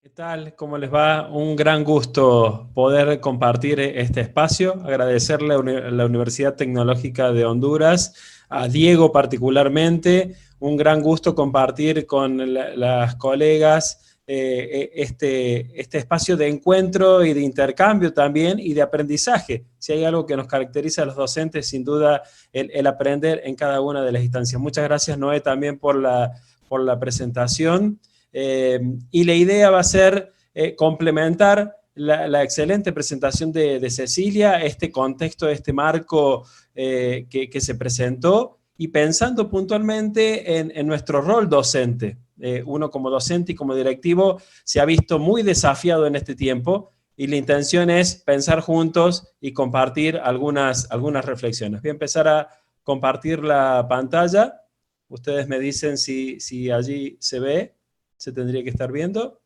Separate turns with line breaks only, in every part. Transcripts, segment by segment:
¿Qué tal? ¿Cómo les va? Un gran gusto poder compartir este espacio. Agradecerle a la Universidad Tecnológica de Honduras, a Diego particularmente. Un gran gusto compartir con las colegas este espacio de encuentro y de intercambio también y de aprendizaje. Si hay algo que nos caracteriza a los docentes, sin duda el aprender en cada una de las instancias. Muchas gracias, Noé, también por la presentación. Y la idea va a ser complementar la excelente presentación de Cecilia, este contexto, este marco que se presentó, y pensando puntualmente en nuestro rol docente. Uno como docente y como directivo se ha visto muy desafiado en este tiempo, y la intención es pensar juntos y compartir algunas reflexiones. Voy a empezar a compartir la pantalla. Ustedes me dicen si allí se ve. Se tendría que estar viendo,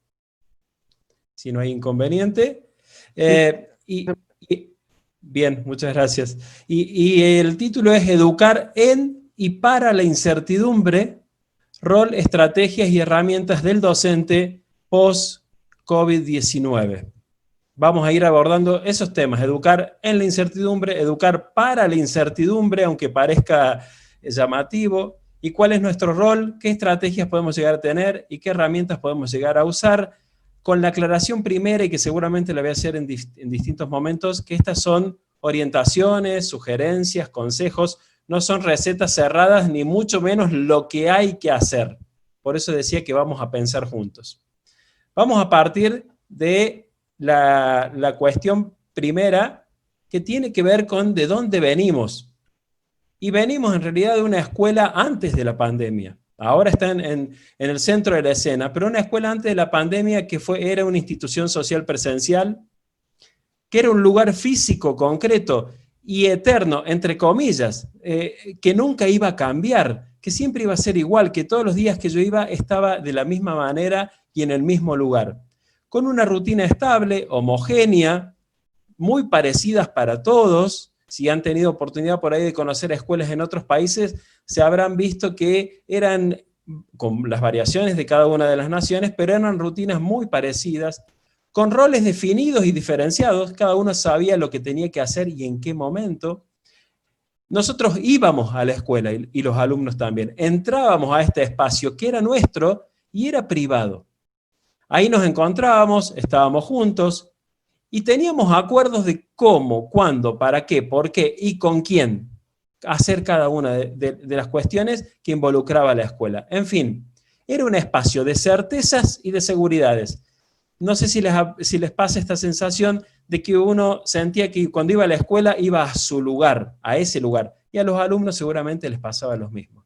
si no hay inconveniente.
Sí,
Bien, muchas gracias. Y el título es Educar en y para la incertidumbre, rol, estrategias y herramientas del docente post-COVID-19. Vamos a ir abordando esos temas: educar en la incertidumbre, educar para la incertidumbre, aunque parezca llamativo, y cuál es nuestro rol, qué estrategias podemos llegar a tener y qué herramientas podemos llegar a usar, con la aclaración primera, y que seguramente la voy a hacer en distintos momentos, que estas son orientaciones, sugerencias, consejos, no son recetas cerradas, ni mucho menos lo que hay que hacer. Por eso decía que vamos a pensar juntos. Vamos a partir de la cuestión primera, que tiene que ver con de dónde venimos. Y venimos en realidad de una escuela antes de la pandemia. Ahora está en el centro de la escena, pero una escuela antes de la pandemia que era una institución social presencial, que era un lugar físico, concreto y eterno, entre comillas, que nunca iba a cambiar, que siempre iba a ser igual, que todos los días que yo iba estaba de la misma manera y en el mismo lugar, con una rutina estable, homogénea, muy parecidas para todos. Si han tenido oportunidad por ahí de conocer escuelas en otros países, se habrán visto que eran, con las variaciones de cada una de las naciones, pero eran rutinas muy parecidas, con roles definidos y diferenciados. Cada uno sabía lo que tenía que hacer y en qué momento. Nosotros íbamos a la escuela, y los alumnos también. Entrábamos a este espacio que era nuestro y era privado. Ahí nos encontrábamos, estábamos juntos, y teníamos acuerdos de cómo, cuándo, para qué, por qué y con quién hacer cada una de las cuestiones que involucraba la escuela. En fin, era un espacio de certezas y de seguridades. No sé si les pasa esta sensación de que uno sentía que cuando iba a la escuela iba a su lugar, a ese lugar, y a los alumnos seguramente les pasaba lo mismo.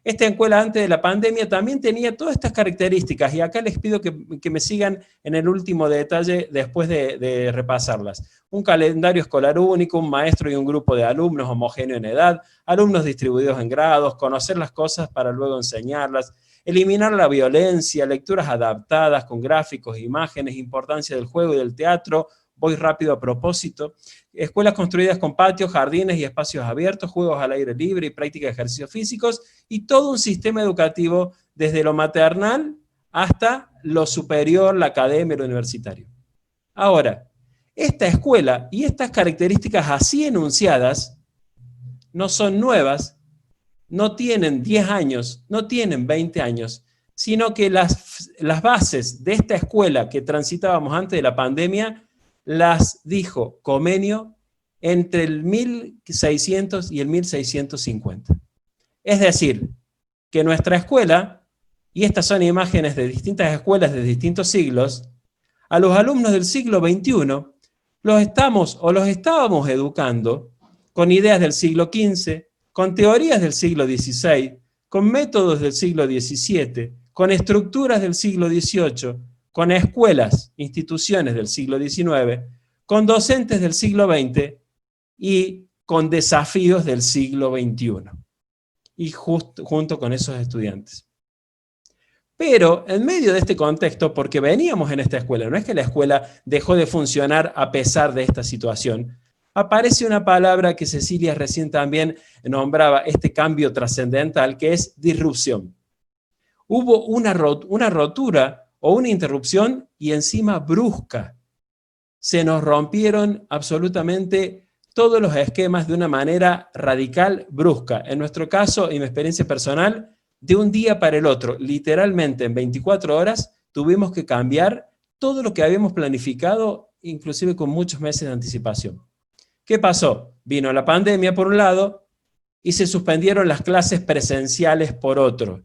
Esta escuela antes de la pandemia también tenía todas estas características, y acá les pido que me sigan en el último detalle después de repasarlas. Un calendario escolar único, un maestro y un grupo de alumnos homogéneo en edad, alumnos distribuidos en grados, conocer las cosas para luego enseñarlas, eliminar la violencia, lecturas adaptadas con gráficos e imágenes, importancia del juego y del teatro. Voy rápido a propósito. Escuelas construidas con patios, jardines y espacios abiertos, juegos al aire libre y práctica de ejercicios físicos, y todo un sistema educativo desde lo maternal hasta lo superior, la academia, lo universitario. Ahora, esta escuela y estas características así enunciadas no son nuevas, no tienen 10 años, no tienen 20 años, sino que las bases de esta escuela que transitábamos antes de la pandemia las dijo Comenio entre el 1600 y el 1650. Es decir, que nuestra escuela, y estas son imágenes de distintas escuelas de distintos siglos, a los alumnos del siglo XXI los estábamos educando con ideas del siglo XV, con teorías del siglo XVI, con métodos del siglo XVII, con estructuras del siglo XVIII, con escuelas, instituciones del siglo XIX, con docentes del siglo XX y con desafíos del siglo XXI, y junto con esos estudiantes. Pero en medio de este contexto, porque veníamos en esta escuela, no es que la escuela dejó de funcionar a pesar de esta situación, aparece una palabra que Cecilia recién también nombraba, este cambio trascendental, que es disrupción. Hubo una rotura, o una interrupción y encima brusca. Se nos rompieron absolutamente todos los esquemas de una manera radical, brusca. En nuestro caso, y mi experiencia personal, de un día para el otro, literalmente en 24 horas, tuvimos que cambiar todo lo que habíamos planificado, inclusive con muchos meses de anticipación. ¿Qué pasó? Vino la pandemia por un lado y se suspendieron las clases presenciales por otro.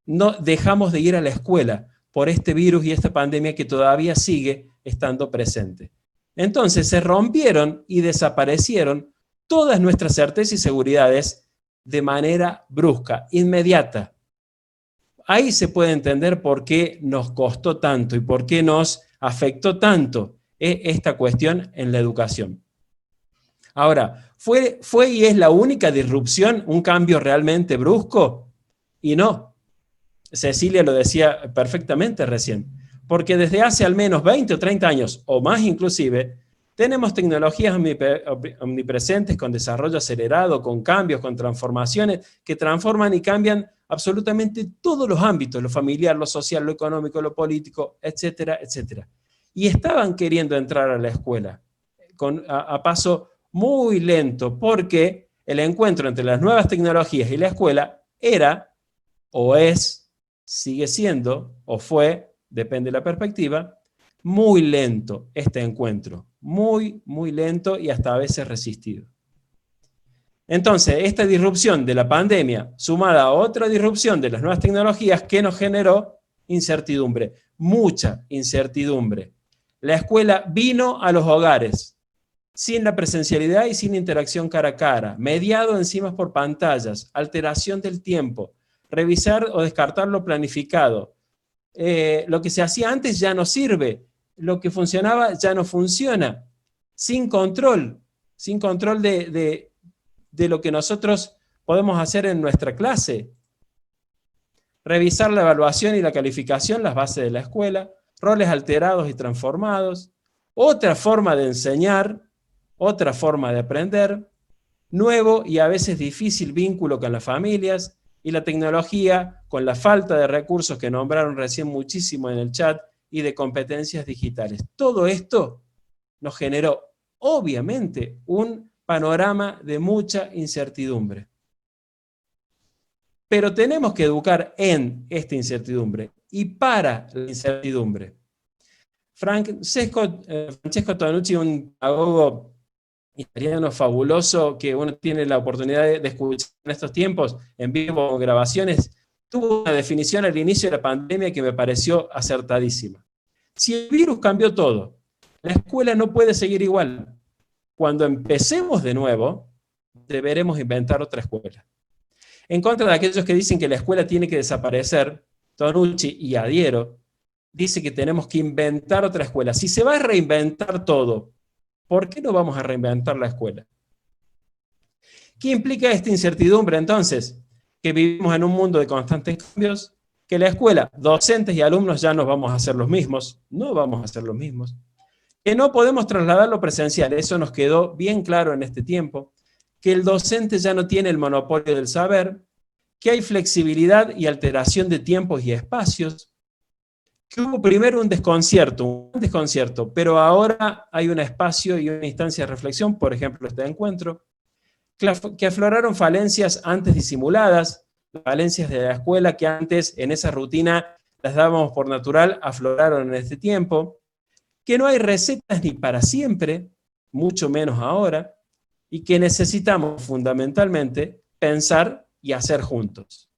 No dejamos de ir a la escuela por este virus y esta pandemia que todavía sigue estando presente. Entonces se rompieron y desaparecieron todas nuestras certezas y seguridades de manera brusca, inmediata. Ahí se puede entender por qué nos costó tanto y por qué nos afectó tanto esta cuestión en la educación. Ahora, ¿fue y es la única disrupción un cambio realmente brusco? Y no. Cecilia lo decía perfectamente recién, porque desde hace al menos 20 o 30 años, o más inclusive, tenemos tecnologías omnipresentes con desarrollo acelerado, con cambios, con transformaciones, que transforman y cambian absolutamente todos los ámbitos, lo familiar, lo social, lo económico, lo político, etcétera, etcétera. Y estaban queriendo entrar a la escuela a paso muy lento, porque el encuentro entre las nuevas tecnologías y la escuela era, o es, sigue siendo, o fue, depende de la perspectiva, muy lento este encuentro. Muy, muy lento y hasta a veces resistido. Entonces, esta disrupción de la pandemia, sumada a otra disrupción de las nuevas tecnologías, ¿qué nos generó? Incertidumbre, mucha incertidumbre. La escuela vino a los hogares, sin la presencialidad y sin interacción cara a cara, mediado encima por pantallas, alteración del tiempo, revisar o descartar lo planificado. Lo que se hacía antes ya no sirve, lo que funcionaba ya no funciona, sin control de lo que nosotros podemos hacer en nuestra clase. Revisar la evaluación y la calificación, las bases de la escuela, roles alterados y transformados, otra forma de enseñar, otra forma de aprender, nuevo y a veces difícil vínculo con las familias, y la tecnología con la falta de recursos que nombraron recién muchísimo en el chat y de competencias digitales. Todo esto nos generó, obviamente, un panorama de mucha incertidumbre. Pero tenemos que educar en esta incertidumbre y para la incertidumbre. Francesco Tonucci, un pedagogo italiano fabuloso que uno tiene la oportunidad de escuchar en estos tiempos, en vivo o grabaciones, tuvo una definición al inicio de la pandemia que me pareció acertadísima. Si el virus cambió todo, la escuela no puede seguir igual. Cuando empecemos de nuevo, deberemos inventar otra escuela. En contra de aquellos que dicen que la escuela tiene que desaparecer, Tonucci, y adhiero, dice que tenemos que inventar otra escuela. Si se va a reinventar todo, ¿por qué no vamos a reinventar la escuela? ¿Qué implica esta incertidumbre entonces? Que vivimos en un mundo de constantes cambios, que la escuela, docentes y alumnos ya no vamos a ser los mismos, no vamos a ser los mismos, que no podemos trasladar lo presencial, eso nos quedó bien claro en este tiempo, que el docente ya no tiene el monopolio del saber, que hay flexibilidad y alteración de tiempos y espacios, que hubo primero un desconcierto, pero ahora hay un espacio y una instancia de reflexión, por ejemplo, este encuentro, que afloraron falencias antes disimuladas, falencias de la escuela que antes en esa rutina las dábamos por natural, afloraron en este tiempo, que no hay recetas ni para siempre, mucho menos ahora, y que necesitamos fundamentalmente pensar y hacer juntos.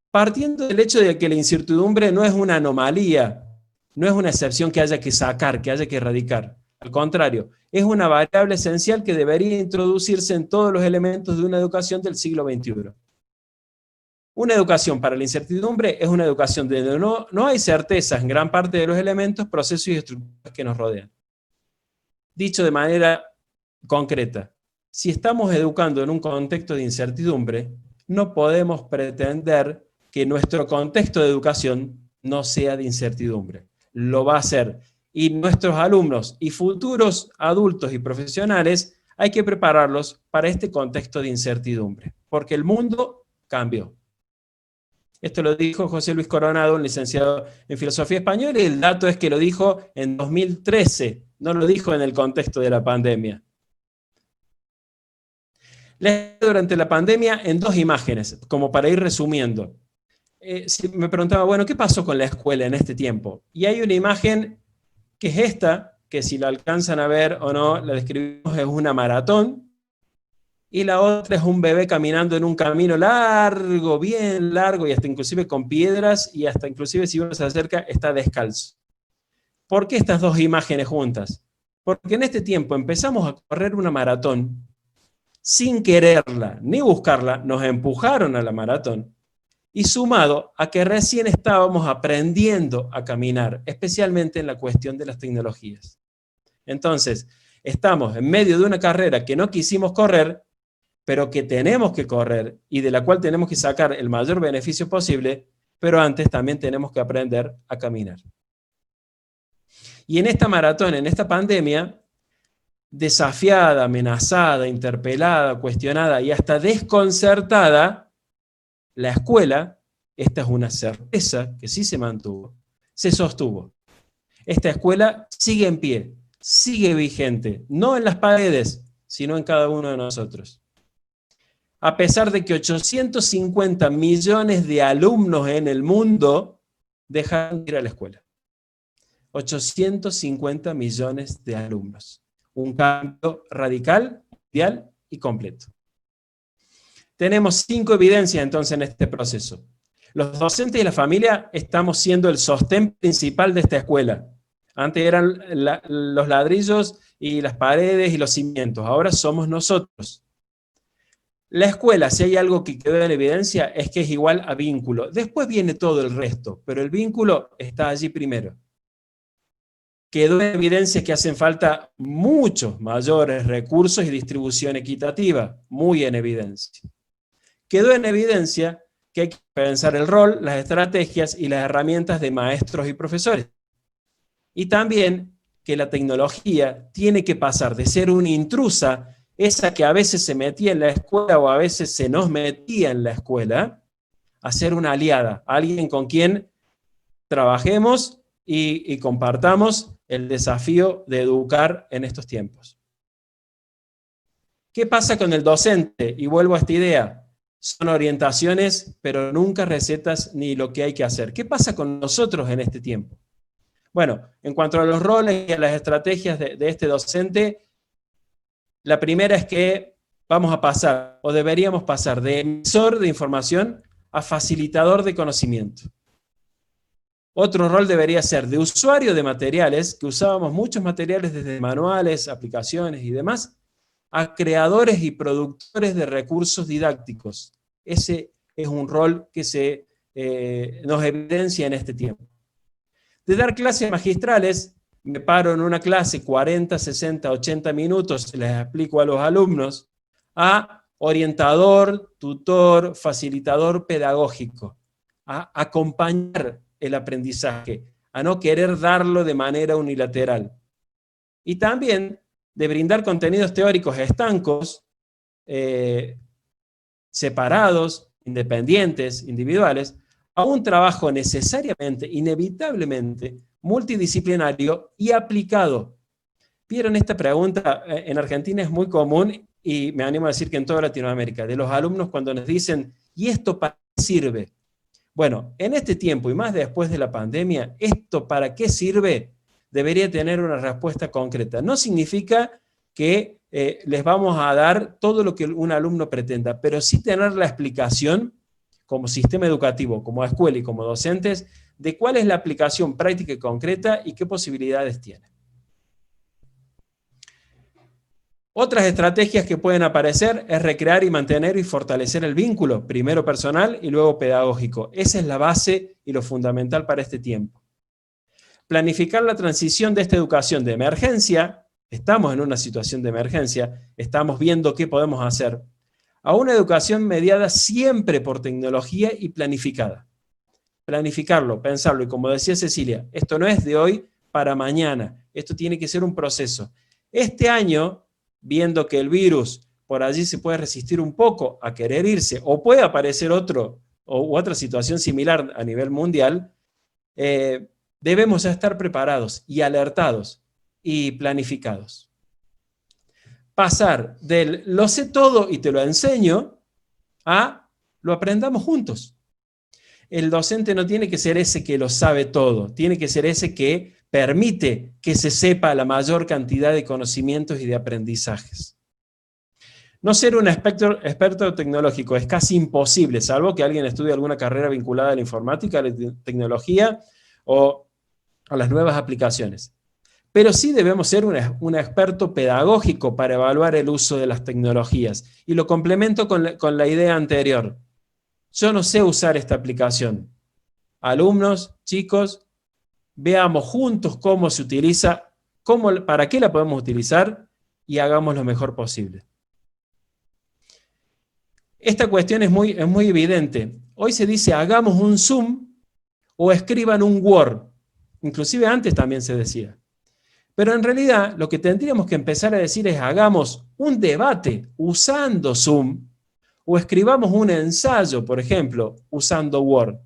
Partiendo del hecho de que la incertidumbre no es una anomalía, no es una excepción que haya que sacar, que haya que erradicar. Al contrario, es una variable esencial que debería introducirse en todos los elementos de una educación del siglo XXI. Una educación para la incertidumbre es una educación donde no hay certezas en gran parte de los elementos, procesos y estructuras que nos rodean. Dicho de manera concreta, si estamos educando en un contexto de incertidumbre, no podemos pretender que nuestro contexto de educación no sea de incertidumbre. Lo va a ser. Y nuestros alumnos y futuros adultos y profesionales hay que prepararlos para este contexto de incertidumbre, porque el mundo cambió. Esto lo dijo José Luis Coronado, un licenciado en Filosofía Española, y el dato es que lo dijo en 2013, no lo dijo en el contexto de la pandemia. Durante la pandemia en dos imágenes, como para ir resumiendo. Si me preguntaba, bueno, ¿qué pasó con la escuela en este tiempo? Y hay una imagen que es esta, que si la alcanzan a ver o no, la describimos, es una maratón, y la otra es un bebé caminando en un camino largo, bien largo, y hasta inclusive con piedras, y hasta inclusive si uno se acerca, está descalzo. ¿Por qué estas dos imágenes juntas? Porque en este tiempo empezamos a correr una maratón, sin quererla ni buscarla, nos empujaron a la maratón, y sumado a que recién estábamos aprendiendo a caminar, especialmente en la cuestión de las tecnologías. Entonces, estamos en medio de una carrera que no quisimos correr, pero que tenemos que correr y de la cual tenemos que sacar el mayor beneficio posible, pero antes también tenemos que aprender a caminar. Y en esta maratón, en esta pandemia, desafiada, amenazada, interpelada, cuestionada y hasta desconcertada, la escuela, esta es una certeza que sí se mantuvo, se sostuvo. Esta escuela sigue en pie, sigue vigente, no en las paredes, sino en cada uno de nosotros. A pesar de que 850 millones de alumnos en el mundo dejan de ir a la escuela. 850 millones de alumnos. Un cambio radical, mundial y completo. Tenemos 5 evidencias entonces en este proceso. Los docentes y la familia estamos siendo el sostén principal de esta escuela. Antes eran los ladrillos y las paredes y los cimientos, ahora somos nosotros. La escuela, si hay algo que quedó en evidencia, es que es igual a vínculo. Después viene todo el resto, pero el vínculo está allí primero. Quedó en evidencia que hacen falta muchos mayores recursos y distribución equitativa, muy en evidencia. Quedó en evidencia que hay que pensar el rol, las estrategias y las herramientas de maestros y profesores. Y también que la tecnología tiene que pasar de ser una intrusa, esa que a veces se metía en la escuela o a veces se nos metía en la escuela, a ser una aliada, alguien con quien trabajemos y compartamos el desafío de educar en estos tiempos. ¿Qué pasa con el docente? Y vuelvo a esta idea. Son orientaciones, pero nunca recetas ni lo que hay que hacer. ¿Qué pasa con nosotros en este tiempo? Bueno, en cuanto a los roles y a las estrategias de este docente, la primera es que vamos a pasar, o deberíamos pasar, de emisor de información a facilitador de conocimiento. Otro rol debería ser de usuario de materiales, que usábamos muchos materiales desde manuales, aplicaciones y demás, a creadores y productores de recursos didácticos. Ese es un rol que nos evidencia en este tiempo. De dar clases magistrales, me paro en una clase 40, 60, 80 minutos, les explico a los alumnos, a orientador, tutor, facilitador pedagógico, a acompañar el aprendizaje, a no querer darlo de manera unilateral. Y también de brindar contenidos teóricos estancos, separados, independientes, individuales, a un trabajo necesariamente, inevitablemente, multidisciplinario y aplicado. ¿Vieron esta pregunta? En Argentina es muy común, y me animo a decir que en toda Latinoamérica, de los alumnos cuando nos dicen, ¿y esto para qué sirve? Bueno, en este tiempo y más después de la pandemia, ¿esto para qué sirve? Debería tener una respuesta concreta. No significa que les vamos a dar todo lo que un alumno pretenda, pero sí tener la explicación como sistema educativo, como escuela y como docentes, de cuál es la aplicación práctica y concreta y qué posibilidades tiene. Otras estrategias que pueden aparecer es recrear y mantener y fortalecer el vínculo, primero personal y luego pedagógico. Esa es la base y lo fundamental para este tiempo. Planificar la transición de esta educación de emergencia, estamos en una situación de emergencia, estamos viendo qué podemos hacer, a una educación mediada siempre por tecnología y planificada. Planificarlo, pensarlo, y como decía Cecilia, esto no es de hoy para mañana, esto tiene que ser un proceso. Este año, viendo que el virus por allí se puede resistir un poco a querer irse, o puede aparecer otro u otra situación similar a nivel mundial, debemos ya estar preparados y alertados y planificados. Pasar del lo sé todo y te lo enseño a lo aprendamos juntos. El docente no tiene que ser ese que lo sabe todo, tiene que ser ese que permite que se sepa la mayor cantidad de conocimientos y de aprendizajes. No ser un experto tecnológico es casi imposible, salvo que alguien estudie alguna carrera vinculada a la informática, a la tecnología o a las nuevas aplicaciones. Pero sí debemos ser un experto pedagógico para evaluar el uso de las tecnologías. Y lo complemento con la idea anterior. Yo no sé usar esta aplicación. Alumnos, chicos, veamos juntos cómo se utiliza, para qué la podemos utilizar y hagamos lo mejor posible. Esta cuestión es muy evidente. Hoy se dice hagamos un Zoom o escriban un Word. Inclusive antes también se decía. Pero en realidad lo que tendríamos que empezar a decir es hagamos un debate usando Zoom o escribamos un ensayo, por ejemplo, usando Word.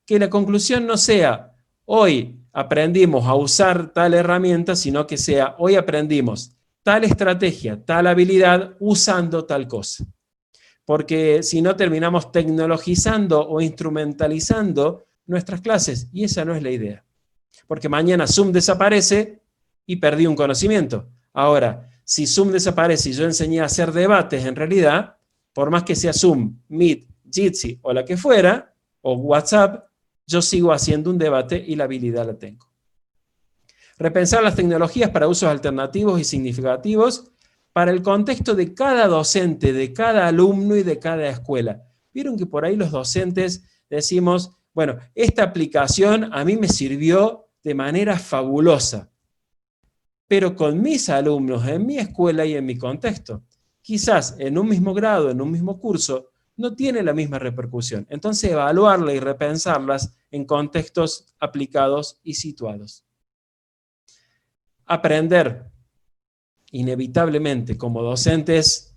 Que la conclusión no sea hoy aprendimos a usar tal herramienta, sino que sea hoy aprendimos tal estrategia, tal habilidad usando tal cosa. Porque si no terminamos tecnologizando o instrumentalizando nuestras clases, y esa no es la idea. Porque mañana Zoom desaparece y perdí un conocimiento. Ahora, si Zoom desaparece y yo enseñé a hacer debates en realidad, por más que sea Zoom, Meet, Jitsi o la que fuera, o WhatsApp, yo sigo haciendo un debate y la habilidad la tengo. Repensar las tecnologías para usos alternativos y significativos para el contexto de cada docente, de cada alumno y de cada escuela. Vieron que por ahí los docentes decimos, bueno, esta aplicación a mí me sirvió de manera fabulosa, pero con mis alumnos, en mi escuela y en mi contexto. Quizás en un mismo grado, en un mismo curso, no tiene la misma repercusión. Entonces, evaluarla y repensarlas en contextos aplicados y situados. Aprender, inevitablemente, como docentes,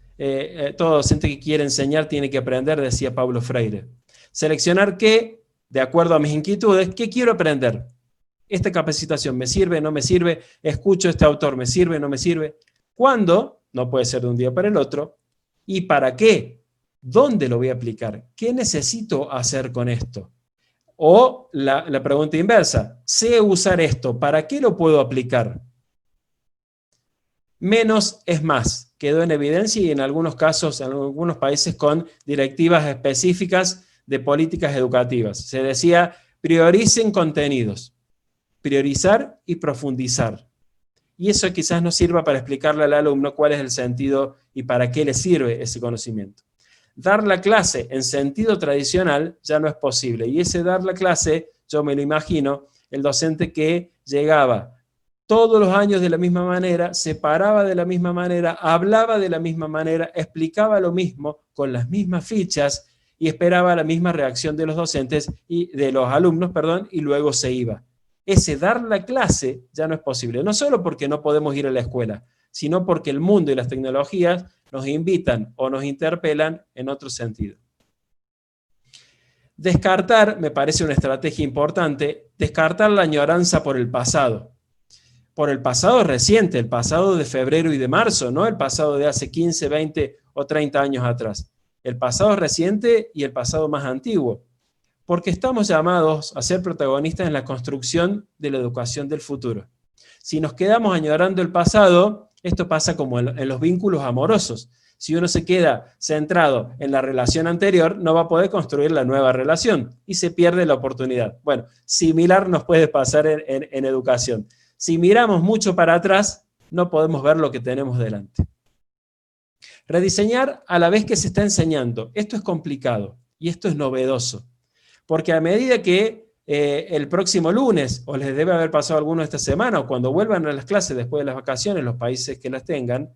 todo docente que quiere enseñar tiene que aprender, decía Paulo Freire. Seleccionar qué, de acuerdo a mis inquietudes, qué quiero aprender. Esta capacitación me sirve, no me sirve, escucho a este autor, me sirve, no me sirve. ¿Cuándo? No puede ser de un día para el otro. ¿Y para qué? ¿Dónde lo voy a aplicar? ¿Qué necesito hacer con esto? O la pregunta inversa, sé usar esto, ¿para qué lo puedo aplicar? Menos es más, quedó en evidencia y en algunos casos, en algunos países con directivas específicas de políticas educativas. Se decía, prioricen contenidos. Priorizar y profundizar. Y eso quizás no sirva para explicarle al alumno cuál es el sentido y para qué le sirve ese conocimiento. Dar la clase en sentido tradicional ya no es posible. Y ese dar la clase, yo me lo imagino, el docente que llegaba todos los años de la misma manera, se paraba de la misma manera, hablaba de la misma manera, explicaba lo mismo, con las mismas fichas, y esperaba la misma reacción de los docentes y de los alumnos, perdón, y luego se iba. Ese dar la clase ya no es posible, no solo porque no podemos ir a la escuela, sino porque el mundo y las tecnologías nos invitan o nos interpelan en otro sentido. Descartar, me parece una estrategia importante, descartar la añoranza por el pasado reciente, el pasado de febrero y de marzo, no el pasado de hace 15, 20 o 30 años atrás. El pasado reciente y el pasado más antiguo. Porque estamos llamados a ser protagonistas en la construcción de la educación del futuro. Si nos quedamos añorando el pasado, esto pasa como en los vínculos amorosos. Si uno se queda centrado en la relación anterior, no va a poder construir la nueva relación y se pierde la oportunidad. Bueno, similar nos puede pasar en educación. Si miramos mucho para atrás, no podemos ver lo que tenemos delante. Rediseñar a la vez que se está enseñando. Esto es complicado y esto es novedoso. Porque a medida que el próximo lunes, o les debe haber pasado alguno esta semana, o cuando vuelvan a las clases después de las vacaciones, los países que las tengan,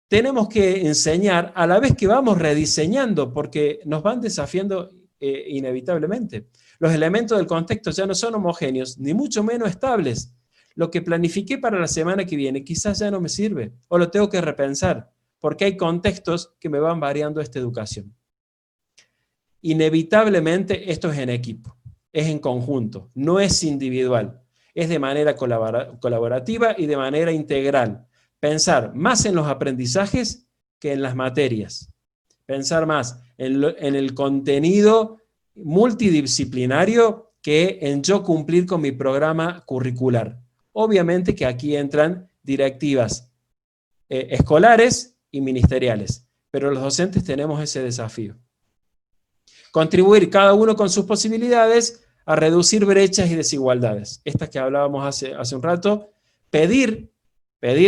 tenemos que enseñar a la vez que vamos rediseñando, porque nos van desafiando inevitablemente. Los elementos del contexto ya no son homogéneos, ni mucho menos estables. Lo que planifiqué para la semana que viene quizás ya no me sirve, o lo tengo que repensar, porque hay contextos que me van variando esta educación. inevitablemente esto es en equipo, es en conjunto, no es individual, es de manera colaborativa y de manera integral. Pensar más en los aprendizajes que en las materias. Pensar más en el contenido multidisciplinario que en yo cumplir con mi programa curricular. Obviamente que aquí entran directivas escolares y ministeriales, pero los docentes tenemos ese desafío. Contribuir cada uno con sus posibilidades a reducir brechas y desigualdades. Estas que hablábamos hace un rato, pedir,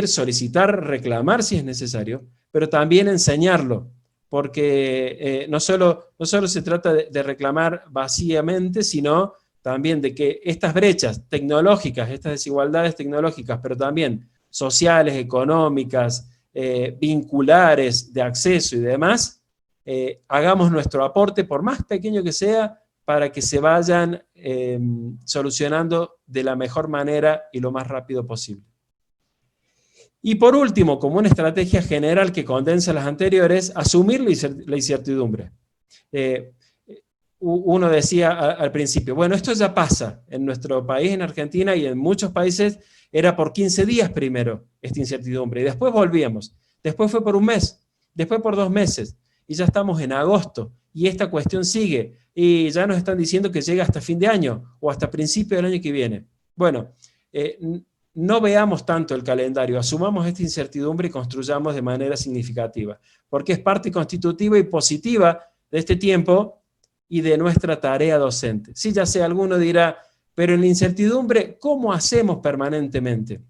solicitar, reclamar si es necesario, pero también enseñarlo, porque no solo se trata de reclamar vacíamente, sino también de que estas brechas tecnológicas, estas desigualdades tecnológicas, pero también sociales, económicas, vinculares, de acceso y demás, hagamos nuestro aporte, por más pequeño que sea, para que se vayan solucionando de la mejor manera y lo más rápido posible. Y por último, como una estrategia general que condensa las anteriores, asumir la incertidumbre. Uno decía al principio, bueno, esto ya pasa en nuestro país, en Argentina, y en muchos países era por 15 días primero esta incertidumbre, y después volvíamos. Después fue por un mes, después por 2 meses, y ya estamos en agosto, y esta cuestión sigue, y ya nos están diciendo que llega hasta fin de año, o hasta principio del año que viene. Bueno, no veamos tanto el calendario, asumamos esta incertidumbre y construyamos de manera significativa, porque es parte constitutiva y positiva de este tiempo y de nuestra tarea docente. Sí, ya sé, alguno dirá, pero en la incertidumbre, ¿cómo hacemos permanentemente?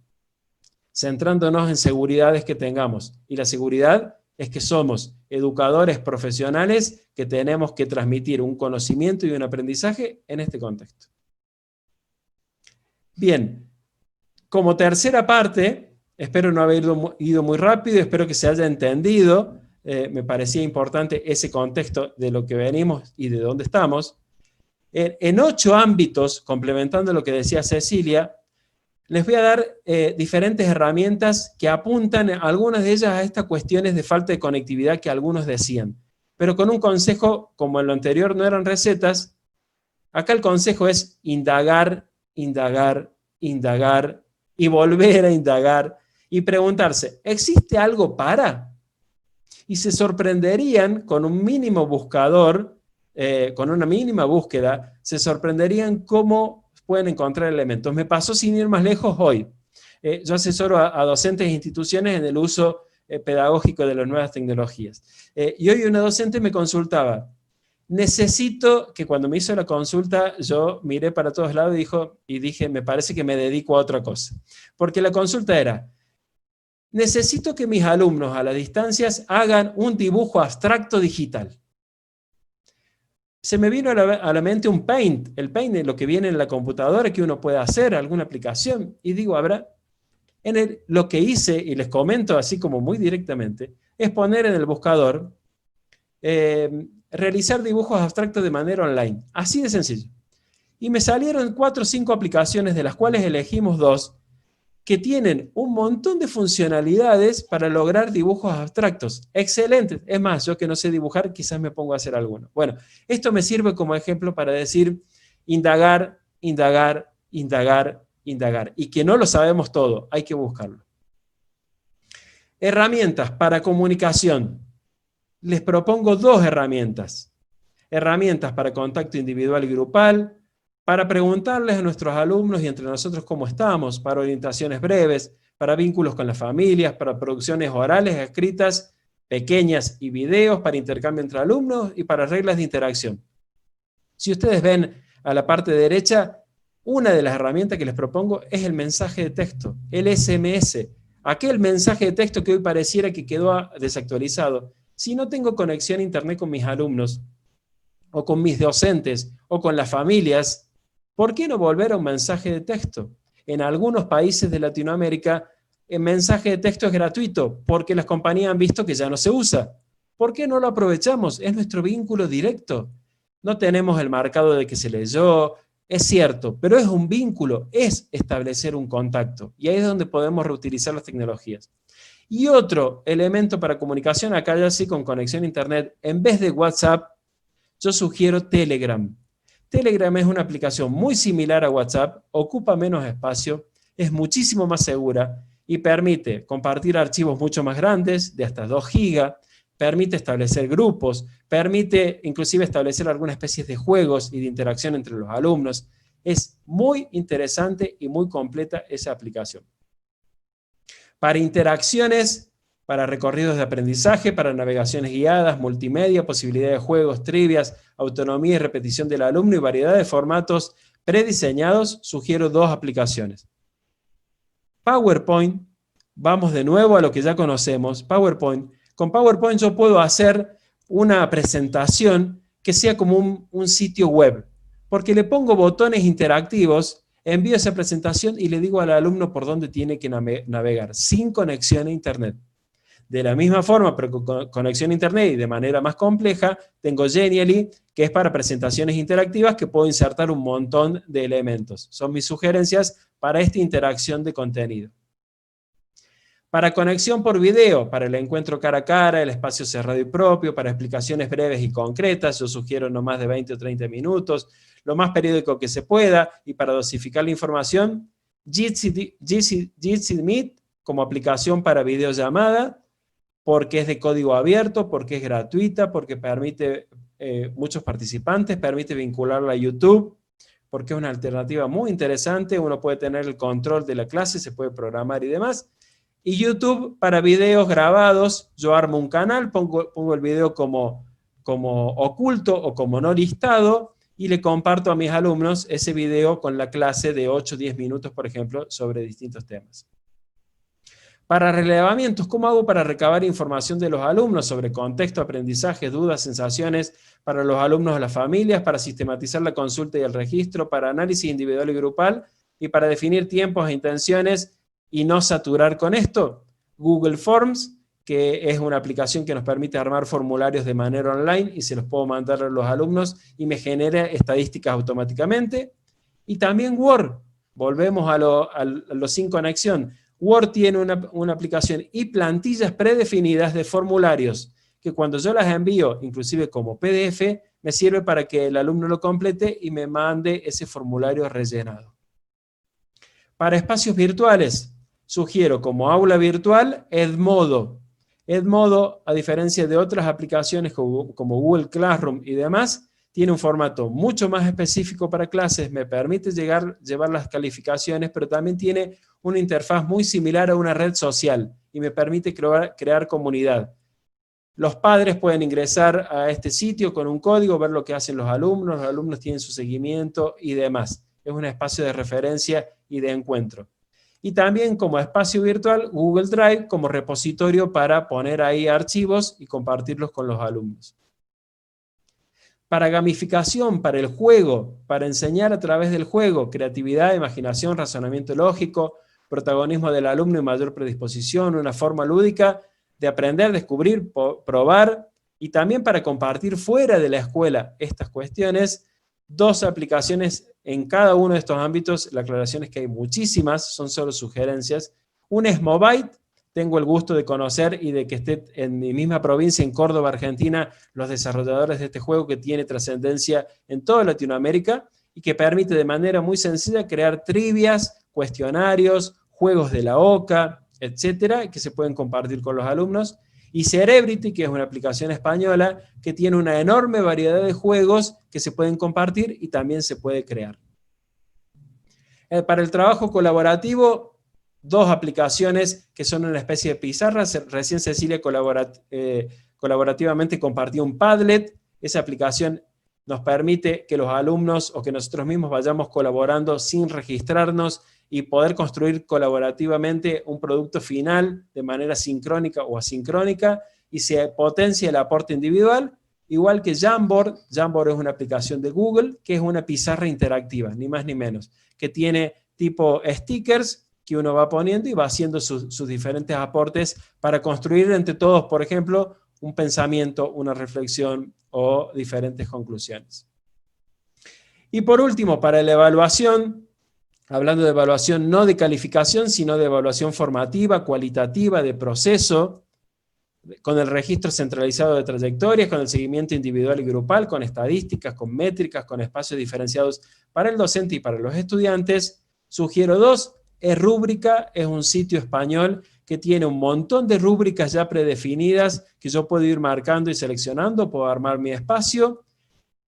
Centrándonos en seguridades que tengamos. Y la seguridad es que somos educadores profesionales que tenemos que transmitir un conocimiento y un aprendizaje en este contexto. Bien, como tercera parte, espero no haber ido muy rápido, espero que se haya entendido, me parecía importante ese contexto de lo que venimos y de dónde estamos. En 8 ámbitos, complementando lo que decía Cecilia, les voy a dar diferentes herramientas que apuntan, algunas de ellas, a estas cuestiones de falta de conectividad que algunos decían. Pero con un consejo, como en lo anterior no eran recetas, acá el consejo es indagar, indagar, indagar y volver a indagar y preguntarse, ¿existe algo para? Y se sorprenderían con un mínimo buscador, con una mínima búsqueda, se sorprenderían cómo pueden encontrar elementos. Me pasó sin ir más lejos hoy. Yo asesoro a docentes e instituciones en el uso pedagógico de las nuevas tecnologías. Y hoy una docente me consultaba, necesito, que cuando me hizo la consulta yo miré para todos lados y dije, me parece que me dedico a otra cosa. Porque la consulta era, necesito que mis alumnos a las distancias hagan un dibujo abstracto digital. Se me vino a la mente un Paint. El Paint es lo que viene en la computadora que uno puede hacer, alguna aplicación. Y digo, lo que hice, y les comento así como muy directamente, es poner en el buscador, realizar dibujos abstractos de manera online. Así de sencillo. Y me salieron 4 o 5 aplicaciones, de las cuales elegimos 2, que tienen un montón de funcionalidades para lograr dibujos abstractos. Excelentes. Es más, yo que no sé dibujar, quizás me pongo a hacer alguno. Bueno, esto me sirve como ejemplo para decir indagar, indagar, indagar, indagar. Y que no lo sabemos todo, hay que buscarlo. Herramientas para comunicación. Les propongo 2 herramientas. Herramientas para contacto individual y grupal, para preguntarles a nuestros alumnos y entre nosotros cómo estamos, para orientaciones breves, para vínculos con las familias, para producciones orales, escritas, pequeñas y videos, para intercambio entre alumnos y para reglas de interacción. Si ustedes ven a la parte derecha, una de las herramientas que les propongo es el mensaje de texto, el SMS, aquel mensaje de texto que hoy pareciera que quedó desactualizado. Si no tengo conexión a internet con mis alumnos, o con mis docentes, o con las familias, ¿por qué no volver a un mensaje de texto? En algunos países de Latinoamérica, el mensaje de texto es gratuito, porque las compañías han visto que ya no se usa. ¿Por qué no lo aprovechamos? Es nuestro vínculo directo. No tenemos el marcado de que se leyó, es cierto, pero es un vínculo, es establecer un contacto. Y ahí es donde podemos reutilizar las tecnologías. Y otro elemento para comunicación, acá ya sí con conexión a internet, en vez de WhatsApp, yo sugiero Telegram. Telegram es una aplicación muy similar a WhatsApp, ocupa menos espacio, es muchísimo más segura y permite compartir archivos mucho más grandes, de hasta 2 GB, permite establecer grupos, permite inclusive establecer algunas especies de juegos y de interacción entre los alumnos. Es muy interesante y muy completa esa aplicación. Para interacciones, para recorridos de aprendizaje, para navegaciones guiadas, multimedia, posibilidad de juegos, trivias, autonomía y repetición del alumno y variedad de formatos prediseñados, sugiero 2 aplicaciones. PowerPoint, vamos de nuevo a lo que ya conocemos, PowerPoint. Con PowerPoint yo puedo hacer una presentación que sea como un sitio web, porque le pongo botones interactivos, envío esa presentación y le digo al alumno por dónde tiene que navegar, sin conexión a Internet. De la misma forma, pero con conexión a Internet y de manera más compleja, tengo Genially, que es para presentaciones interactivas que puedo insertar un montón de elementos. Son mis sugerencias para esta interacción de contenido. Para conexión por video, para el encuentro cara a cara, el espacio cerrado y propio, para explicaciones breves y concretas, yo sugiero no más de 20 o 30 minutos, lo más periódico que se pueda, y para dosificar la información, Jitsi Meet como aplicación para videollamada, porque es de código abierto, porque es gratuita, porque permite muchos participantes, permite vincularla a YouTube, porque es una alternativa muy interesante, uno puede tener el control de la clase, se puede programar y demás. Y YouTube para videos grabados, yo armo un canal, pongo el video como oculto o como no listado, y le comparto a mis alumnos ese video con la clase de 8 o 10 minutos, por ejemplo, sobre distintos temas. Para relevamientos, ¿cómo hago para recabar información de los alumnos sobre contexto, aprendizaje, dudas, sensaciones para los alumnos o las familias, para sistematizar la consulta y el registro, para análisis individual y grupal, y para definir tiempos e intenciones y no saturar con esto? Google Forms, que es una aplicación que nos permite armar formularios de manera online y se los puedo mandar a los alumnos y me genera estadísticas automáticamente. Y también Word, volvemos a lo sin conexión. Word tiene una aplicación y plantillas predefinidas de formularios que cuando yo las envío, inclusive como PDF, me sirve para que el alumno lo complete y me mande ese formulario rellenado. Para espacios virtuales, sugiero como aula virtual Edmodo. Edmodo, a diferencia de otras aplicaciones como Google Classroom y demás, tiene un formato mucho más específico para clases, me permite llevar las calificaciones, pero también tiene una interfaz muy similar a una red social y me permite crear comunidad. Los padres pueden ingresar a este sitio con un código, ver lo que hacen los alumnos tienen su seguimiento y demás. Es un espacio de referencia y de encuentro. Y también como espacio virtual, Google Drive como repositorio para poner ahí archivos y compartirlos con los alumnos. Para gamificación, para el juego, para enseñar a través del juego, creatividad, imaginación, razonamiento lógico, protagonismo del alumno y mayor predisposición, una forma lúdica de aprender, descubrir, probar, y también para compartir fuera de la escuela estas cuestiones, 2 aplicaciones en cada uno de estos ámbitos. La aclaración es que hay muchísimas, son solo sugerencias. Una es Mobite, tengo el gusto de conocer y de que esté en mi misma provincia, en Córdoba, Argentina, los desarrolladores de este juego que tiene trascendencia en toda Latinoamérica y que permite de manera muy sencilla crear trivias, cuestionarios, juegos de la OCA, etcétera, que se pueden compartir con los alumnos. Y Cerebrity, que es una aplicación española que tiene una enorme variedad de juegos que se pueden compartir y también se puede crear. Para el trabajo colaborativo, 2 aplicaciones que son una especie de pizarra. Recién Cecilia colaborativamente compartió un Padlet. Esa aplicación nos permite que los alumnos o que nosotros mismos vayamos colaborando sin registrarnos y poder construir colaborativamente un producto final de manera sincrónica o asincrónica, y se potencia el aporte individual, igual que Jamboard. Jamboard es una aplicación de Google que es una pizarra interactiva, ni más ni menos, que tiene tipo stickers que uno va poniendo y va haciendo sus diferentes aportes para construir entre todos, por ejemplo, un pensamiento, una reflexión o diferentes conclusiones. Y por último, para la evaluación, hablando de evaluación no de calificación, sino de evaluación formativa, cualitativa, de proceso, con el registro centralizado de trayectorias, con el seguimiento individual y grupal, con estadísticas, con métricas, con espacios diferenciados para el docente y para los estudiantes. Sugiero 2, eRúbrica es un sitio español que tiene un montón de rúbricas ya predefinidas que yo puedo ir marcando y seleccionando, puedo armar mi espacio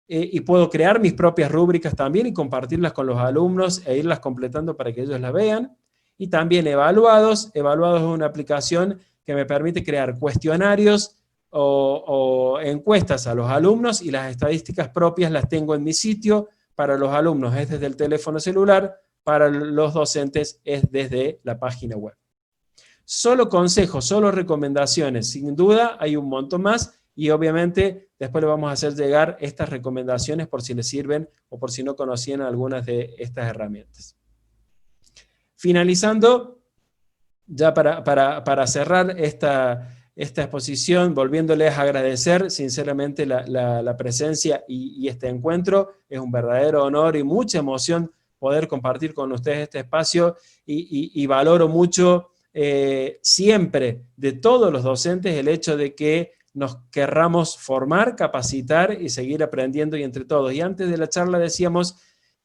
y puedo crear mis propias rúbricas también y compartirlas con los alumnos e irlas completando para que ellos las vean. Y también Evaluados. Evaluados es una aplicación que me permite crear cuestionarios o encuestas a los alumnos y las estadísticas propias las tengo en mi sitio. Para los alumnos es desde el teléfono celular, para los docentes es desde la página web. Solo consejos, solo recomendaciones, sin duda hay un montón más y obviamente después le vamos a hacer llegar estas recomendaciones por si les sirven o por si no conocían algunas de estas herramientas. Finalizando, ya para cerrar esta exposición, volviéndoles a agradecer sinceramente la presencia y este encuentro. Es un verdadero honor y mucha emoción poder compartir con ustedes este espacio y valoro mucho siempre de todos los docentes el hecho de que nos querramos formar, capacitar y seguir aprendiendo y entre todos. Y antes de la charla decíamos,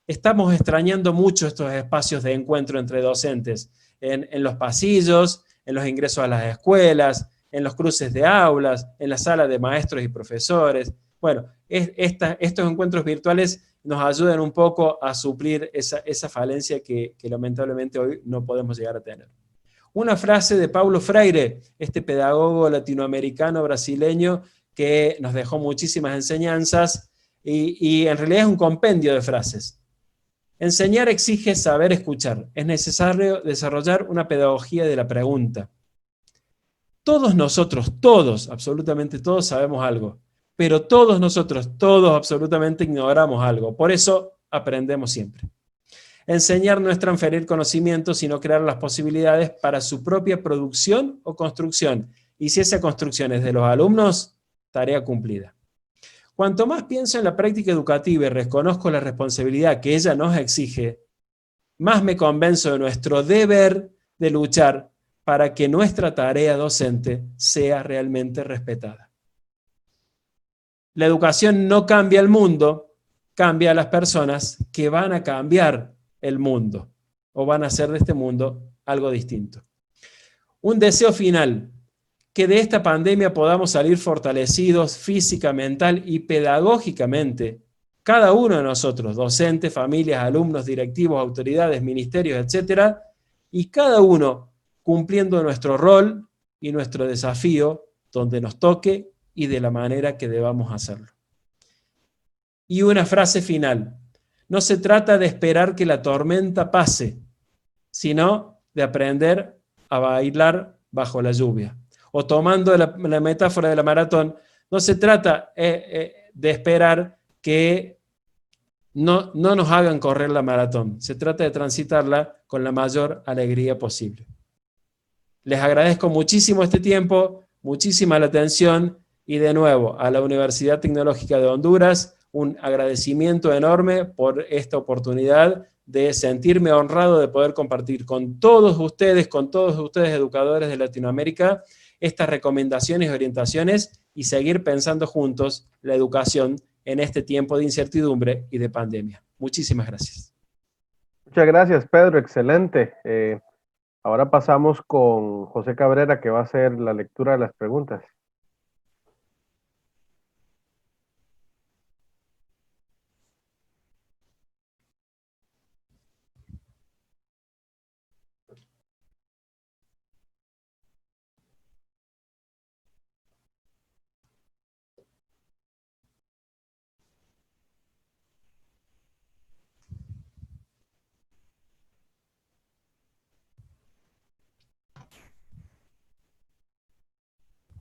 estamos extrañando mucho estos espacios de encuentro entre docentes, en los pasillos, en los ingresos a las escuelas, en los cruces de aulas, en la sala de maestros y profesores. Bueno, estos encuentros virtuales nos ayudan un poco a suplir esa falencia que lamentablemente hoy no podemos llegar a tener. Una frase de Paulo Freire, este pedagogo latinoamericano brasileño que nos dejó muchísimas enseñanzas y en realidad es un compendio de frases. Enseñar exige saber escuchar. Es necesario desarrollar una pedagogía de la pregunta. Todos nosotros, todos, absolutamente todos sabemos algo, pero todos nosotros, todos absolutamente ignoramos algo. Por eso aprendemos siempre. Enseñar no es transferir conocimiento, sino crear las posibilidades para su propia producción o construcción. Y si esa construcción es de los alumnos, tarea cumplida. Cuanto más pienso en la práctica educativa y reconozco la responsabilidad que ella nos exige, más me convenzo de nuestro deber de luchar para que nuestra tarea docente sea realmente respetada. La educación no cambia el mundo, cambia a las personas que van a cambiar el mundo o van a hacer de este mundo algo distinto. Un deseo final, que de esta pandemia podamos salir fortalecidos física, mental y pedagógicamente, cada uno de nosotros, docentes, familias, alumnos, directivos, autoridades, ministerios, etcétera, y cada uno cumpliendo nuestro rol y nuestro desafío donde nos toque y de la manera que debamos hacerlo. Y una frase final. No se trata de esperar que la tormenta pase, sino de aprender a bailar bajo la lluvia. O tomando la metáfora de la maratón, no se trata de esperar que no nos hagan correr la maratón. Se trata de transitarla con la mayor alegría posible. Les agradezco muchísimo este tiempo, muchísima la atención y de nuevo a la Universidad Tecnológica de Honduras, un agradecimiento enorme por esta oportunidad de sentirme honrado de poder compartir con todos ustedes educadores de Latinoamérica, estas recomendaciones y orientaciones y seguir pensando juntos la educación en este tiempo de incertidumbre y de pandemia. Muchísimas gracias.
Muchas gracias, Pedro, excelente. Ahora pasamos con José Cabrera, que va a hacer la lectura de las preguntas.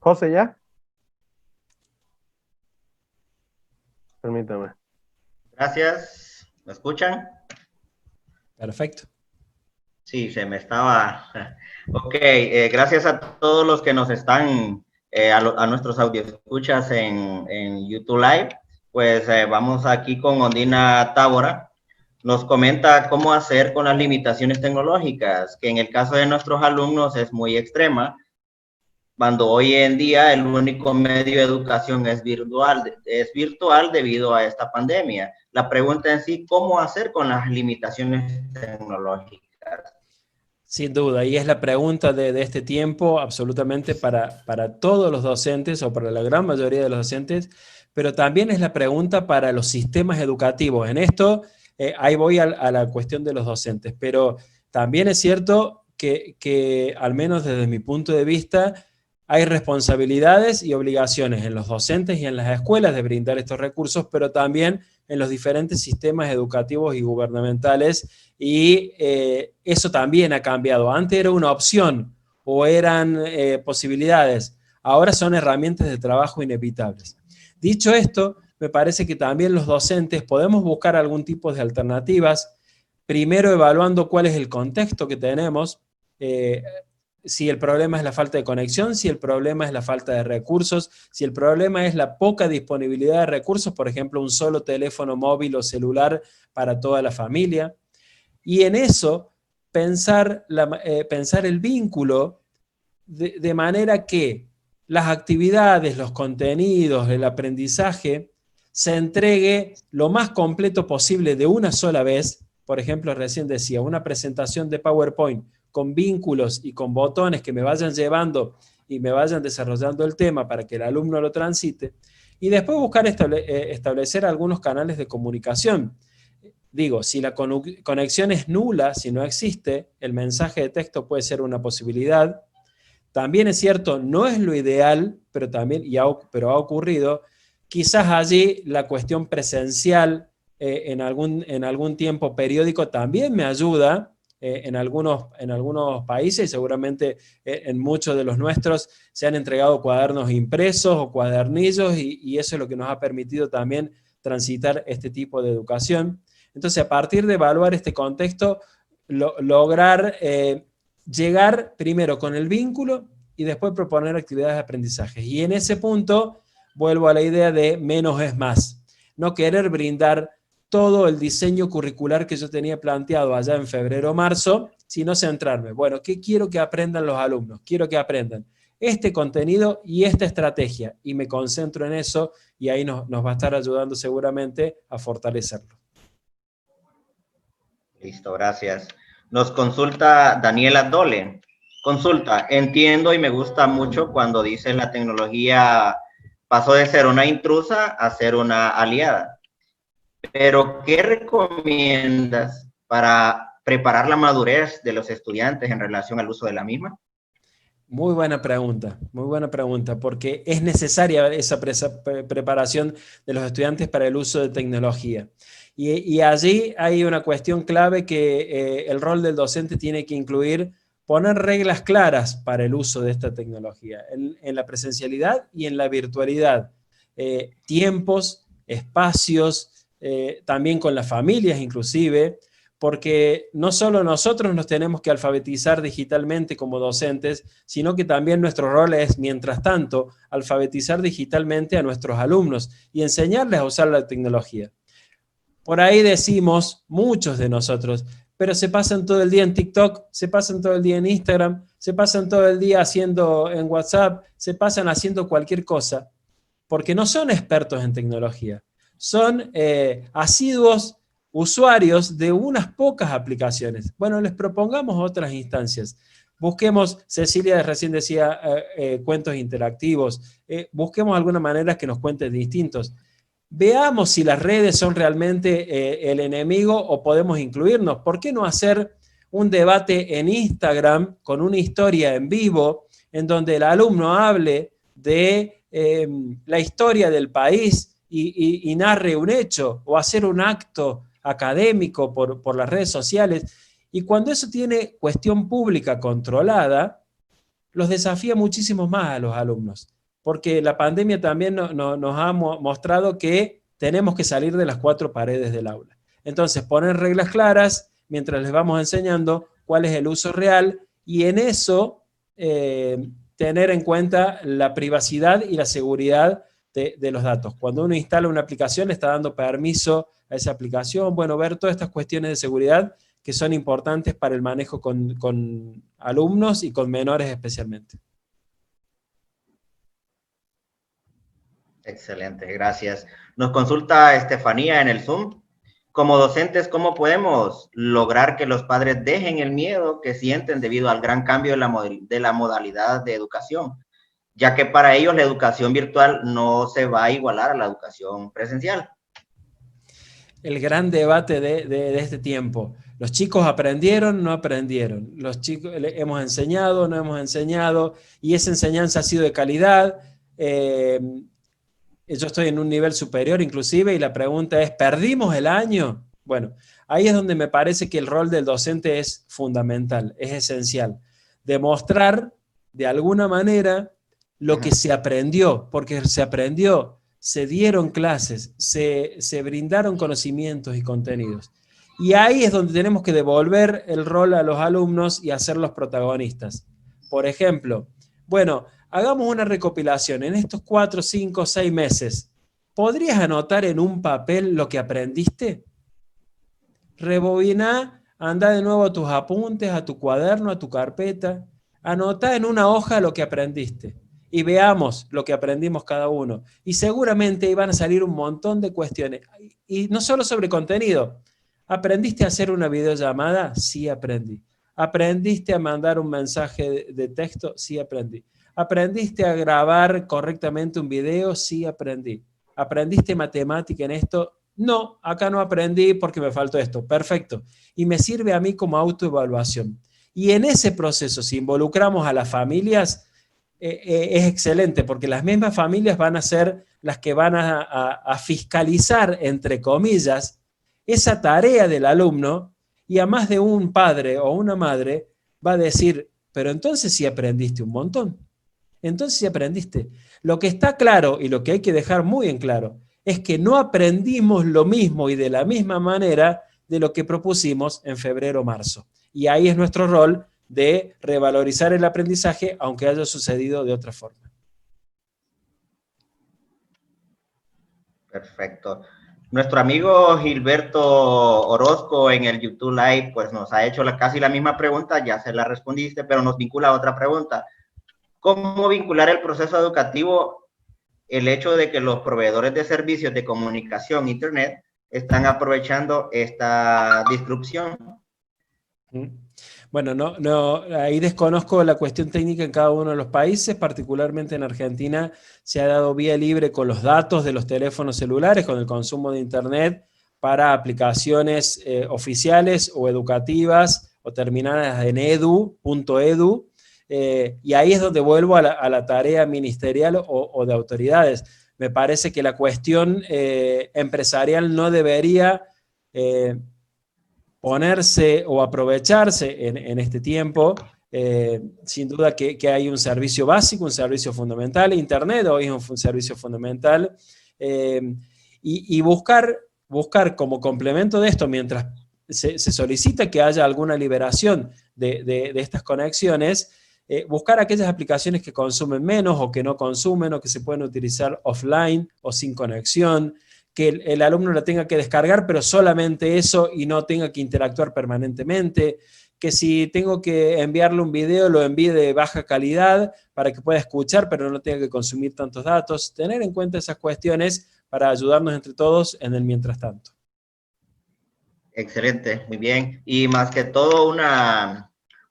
José, ¿ya? Permítame.
Gracias. ¿Me escuchan?
Perfecto.
Sí, se me estaba... Ok, gracias a todos los que nos están, a nuestros audioscuchas en YouTube Live. Pues vamos aquí con Ondina Tábora. Nos comenta cómo hacer con las limitaciones tecnológicas, que en el caso de nuestros alumnos es muy extrema. cuando hoy en día el único medio de educación es virtual debido a esta pandemia. La pregunta en sí, ¿cómo hacer con las limitaciones tecnológicas?
Sin duda, y es la pregunta de este tiempo absolutamente para todos los docentes o para la gran mayoría de los docentes, pero también es la pregunta para los sistemas educativos. En esto, ahí voy a la cuestión de los docentes, pero también es cierto que al menos desde mi punto de vista, hay responsabilidades y obligaciones en los docentes y en las escuelas de brindar estos recursos, pero también en los diferentes sistemas educativos y gubernamentales, y eso también ha cambiado. Antes era una opción o eran posibilidades, ahora son herramientas de trabajo inevitables. Dicho esto, me parece que también los docentes podemos buscar algún tipo de alternativas, primero evaluando cuál es el contexto que tenemos, si el problema es la falta de conexión, si el problema es la falta de recursos, si el problema es la poca disponibilidad de recursos, por ejemplo, un solo teléfono móvil o celular para toda la familia. Y en eso, pensar el vínculo de manera que las actividades, los contenidos, el aprendizaje, se entregue lo más completo posible de una sola vez. Por ejemplo, recién decía, una presentación de PowerPoint con vínculos y con botones que me vayan llevando y me vayan desarrollando el tema para que el alumno lo transite, y después buscar establecer algunos canales de comunicación. Digo, si la conexión es nula, si no existe, el mensaje de texto puede ser una posibilidad. También es cierto, no es lo ideal, pero también pero ha ocurrido. Quizás allí la cuestión presencial en algún tiempo periódico también me ayuda. En algunos países, y seguramente en muchos de los nuestros, se han entregado cuadernos impresos o cuadernillos, y eso es lo que nos ha permitido también transitar este tipo de educación. Entonces, a partir de evaluar este contexto, lograr llegar primero con el vínculo y después proponer actividades de aprendizaje. Y en ese punto vuelvo a la idea de menos es más. No querer brindar todo el diseño curricular que yo tenía planteado allá en febrero o marzo, sino centrarme. Bueno, ¿qué quiero que aprendan los alumnos? Quiero que aprendan este contenido y esta estrategia, y me concentro en eso, y ahí nos va a estar ayudando seguramente a fortalecerlo.
Listo, gracias. Nos consulta Daniela Dole. Consulta, entiendo y me gusta mucho cuando dice la tecnología pasó de ser una intrusa a ser una aliada. Pero, ¿qué recomiendas para preparar la madurez de los estudiantes en relación al uso de la misma?
Muy buena pregunta, porque es necesaria esa preparación de los estudiantes para el uso de tecnología. Y allí hay una cuestión clave que el rol del docente tiene que incluir: poner reglas claras para el uso de esta tecnología, en la presencialidad y en la virtualidad. Tiempos, espacios, también con las familias inclusive, porque no solo nosotros nos tenemos que alfabetizar digitalmente como docentes, sino que también nuestro rol es, mientras tanto, alfabetizar digitalmente a nuestros alumnos y enseñarles a usar la tecnología. Por ahí decimos, muchos de nosotros, pero se pasan todo el día en TikTok, se pasan todo el día en Instagram, se pasan todo el día haciendo en WhatsApp, se pasan haciendo cualquier cosa, porque no son expertos en tecnología, son asiduos usuarios de unas pocas aplicaciones. Bueno, les propongamos otras instancias. Busquemos, Cecilia recién decía cuentos interactivos, busquemos alguna manera que nos cuenten distintos. Veamos si las redes son realmente el enemigo o podemos incluirnos. ¿Por qué no hacer un debate en Instagram con una historia en vivo en donde el alumno hable de la historia del país y narre un hecho, o hacer un acto académico por las redes sociales? Y cuando eso tiene cuestión pública controlada, los desafía muchísimo más a los alumnos, porque la pandemia también nos ha mostrado que tenemos que salir de las cuatro paredes del aula. Entonces, poner reglas claras mientras les vamos enseñando cuál es el uso real, y en eso tener en cuenta la privacidad y la seguridad de los datos. Cuando uno instala una aplicación, le está dando permiso a esa aplicación. Bueno, ver todas estas cuestiones de seguridad que son importantes para el manejo con alumnos y con menores especialmente.
Excelente, gracias. Nos consulta Estefanía en el Zoom. Como docentes, ¿cómo podemos lograr que los padres dejen el miedo que sienten debido al gran cambio de la modalidad de educación? Ya que para ellos la educación virtual no se va a igualar a la educación presencial.
El gran debate de este tiempo. ¿Los chicos aprendieron? ¿No aprendieron? ¿Los chicos hemos enseñado? ¿No hemos enseñado? ¿Y esa enseñanza ha sido de calidad? Yo estoy en un nivel superior inclusive y la pregunta es, ¿perdimos el año? Bueno, ahí es donde me parece que el rol del docente es fundamental, es esencial. Demostrar de alguna manera lo que se aprendió, porque se aprendió, se dieron clases, se brindaron conocimientos y contenidos. Y ahí es donde tenemos que devolver el rol a los alumnos y hacerlos protagonistas. Por ejemplo, bueno, hagamos una recopilación. En estos 4, 5, 6 meses, ¿podrías anotar en un papel lo que aprendiste? Rebobiná, anda de nuevo a tus apuntes, a tu cuaderno, a tu carpeta. Anota en una hoja lo que aprendiste y veamos lo que aprendimos cada uno. Y seguramente iban a salir un montón de cuestiones. Y no solo sobre contenido. ¿Aprendiste a hacer una videollamada? Sí, aprendí. ¿Aprendiste a mandar un mensaje de texto? Sí, aprendí. ¿Aprendiste a grabar correctamente un video? Sí, aprendí. ¿Aprendiste matemática en esto? No, acá no aprendí porque me faltó esto. Perfecto. Y me sirve a mí como autoevaluación. Y en ese proceso, si involucramos a las familias, es excelente, porque las mismas familias van a ser las que van a fiscalizar, entre comillas, esa tarea del alumno, y a más de un padre o una madre va a decir, pero entonces sí aprendiste un montón. Entonces sí aprendiste. Lo que está claro y lo que hay que dejar muy en claro es que no aprendimos lo mismo y de la misma manera de lo que propusimos en febrero o marzo. Y ahí es nuestro rol de revalorizar el aprendizaje, aunque haya sucedido de otra forma.
Perfecto. Nuestro amigo Gilberto Orozco en el YouTube Live pues nos ha hecho casi la misma pregunta, ya se la respondiste, pero nos vincula a otra pregunta. ¿Cómo vincular el proceso educativo el hecho de que los proveedores de servicios de comunicación, Internet, están aprovechando esta disrupción?
Bueno, ahí desconozco la cuestión técnica en cada uno de los países, particularmente en Argentina se ha dado vía libre con los datos de los teléfonos celulares, con el consumo de Internet para aplicaciones oficiales o educativas o terminadas en edu.edu. Y ahí es donde vuelvo a la tarea ministerial o de autoridades. Me parece que la cuestión empresarial no debería ponerse o aprovecharse en este tiempo. Sin duda que hay un servicio básico, un servicio fundamental. Internet hoy es un servicio fundamental. Y buscar como complemento de esto, mientras se solicita que haya alguna liberación de estas conexiones, buscar aquellas aplicaciones que consumen menos o que no consumen o que se pueden utilizar offline o sin conexión, que el alumno la tenga que descargar, pero solamente eso y no tenga que interactuar permanentemente, que si tengo que enviarle un video, lo envíe de baja calidad para que pueda escuchar, pero no tenga que consumir tantos datos. Tener en cuenta esas cuestiones para ayudarnos entre todos en el mientras tanto.
Excelente, muy bien. Y más que todo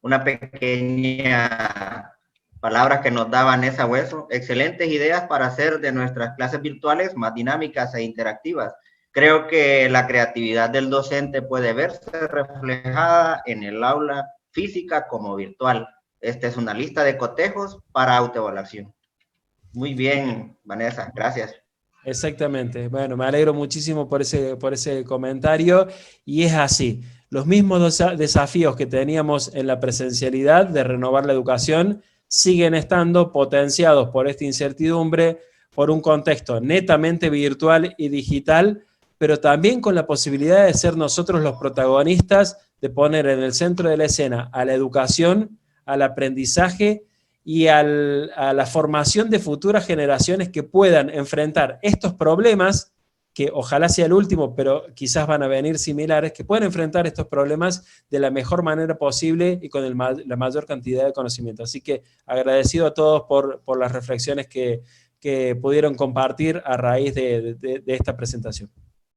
una pequeña palabra que nos da Vanessa Hueso, excelentes ideas para hacer de nuestras clases virtuales más dinámicas e interactivas. Creo que la creatividad del docente puede verse reflejada en el aula física como virtual. Esta es una lista de cotejos para autoevaluación. Muy bien, Vanessa, gracias.
Exactamente. Bueno, me alegro muchísimo por ese comentario y es así. Los mismos desafíos que teníamos en la presencialidad de renovar la educación siguen estando potenciados por esta incertidumbre, por un contexto netamente virtual y digital, pero también con la posibilidad de ser nosotros los protagonistas, de poner en el centro de la escena a la educación, al aprendizaje y a la formación de futuras generaciones que puedan enfrentar estos problemas, que ojalá sea el último, pero quizás van a venir similares, que puedan enfrentar estos problemas de la mejor manera posible y con la mayor cantidad de conocimiento. Así que agradecido a todos por las reflexiones que que pudieron compartir a raíz de esta presentación.